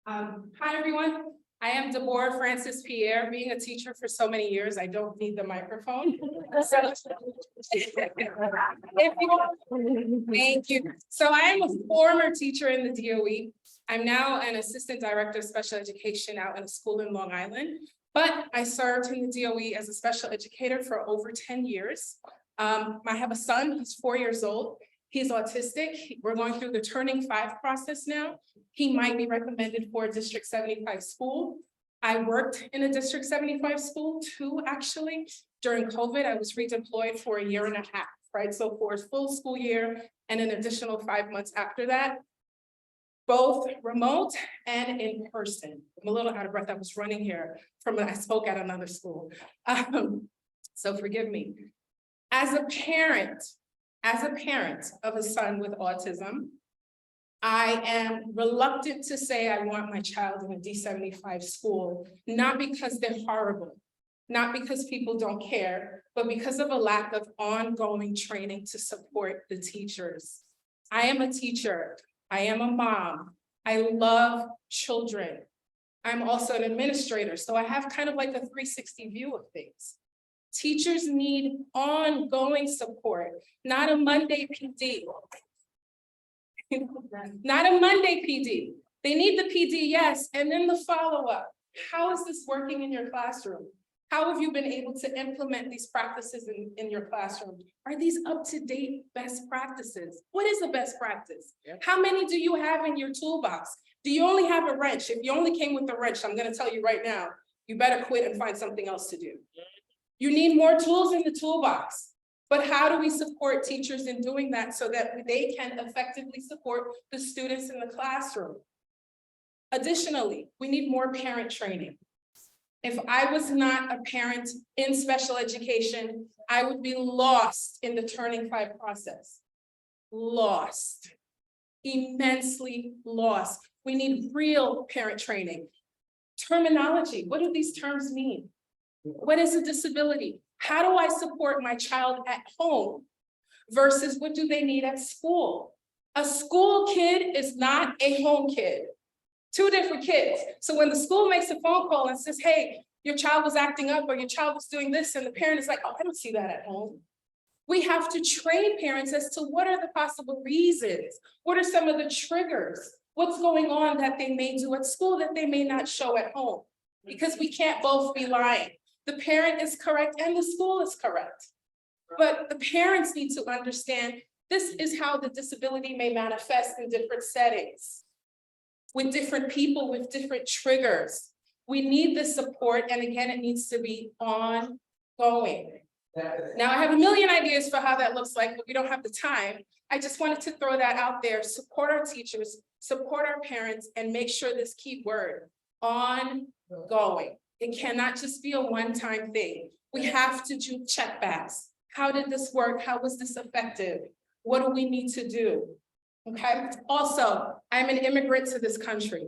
Hi, everyone. I am Deborah Francis Pierre. Being a teacher for so many years, I don't need the microphone. Thank you. So I am a former teacher in the DOE. I'm now an assistant director of special education out in a school in Long Island, but I served in the DOE as a special educator for over 10 years. I have a son, he's 4 years old. He's autistic. We're going through the turning 5 process now. He might be recommended for a District 75 school. I worked in a District 75 school too, actually. During COVID, I was redeployed for a year and a half, right? So for a full school year and an additional 5 months after that, both remote and in person. I'm a little out of breath. I was running here from when I spoke at another school. So forgive me. As a parent of a son with autism, I am reluctant to say I want my child in a D75 school, not because they're horrible, not because people don't care, but because of a lack of ongoing training to support the teachers. I am a teacher. I am a mom. I love children. I'm also an administrator, so I have kind of like a 360 view of things. Teachers need ongoing support, not a Monday PD. Not a Monday PD. They need the PD, yes, and then the follow-up. How is this working in your classroom? How have you been able to implement these practices in your classroom? Are these up-to-date best practices? What is a best practice? Yeah. How many do you have in your toolbox? Do you only have a wrench? If you only came with a wrench, I'm gonna tell you right now, you better quit and find something else to do. You need more tools in the toolbox. But how do we support teachers in doing that so that they can effectively support the students in the classroom? Additionally, we need more parent training. If I was not a parent in special education, I would be lost in the turning 5 process. Lost, immensely lost. We need real parent training. Terminology, what do these terms mean? What is a disability? How do I support my child at home versus what do they need at school? A school kid is not a home kid. Two different kids. So when the school makes a phone call and says, hey, your child was acting up or your child was doing this, and the parent is like, oh, I don't see that at home. We have to train parents as to what are the possible reasons? What are some of the triggers? What's going on that they may do at school that they may not show at home? Because we can't both be lying. The parent is correct and the school is correct. But the parents need to understand this is how the disability may manifest in different settings, with different people, with different triggers. We need the support, and again, it needs to be ongoing. Now, I have a million ideas for how that looks like, but we don't have the time. I just wanted to throw that out there. Support our teachers, support our parents, and make sure this key word, ongoing. It cannot just be a one-time thing. We have to do checkbacks. How did this work? How was this effective? What do we need to do? Okay. Also, I'm an immigrant to this country.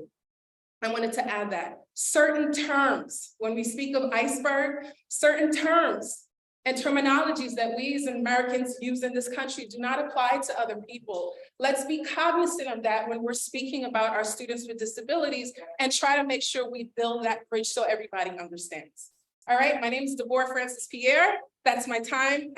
I wanted to add that. Certain terms, when we speak of iceberg, certain terms and terminologies that we as Americans use in this country do not apply to other people. Let's be cognizant of that when we're speaking about our students with disabilities and try to make sure we build that bridge so everybody understands. All right, my name is Deborah Francis Pierre. That's my time.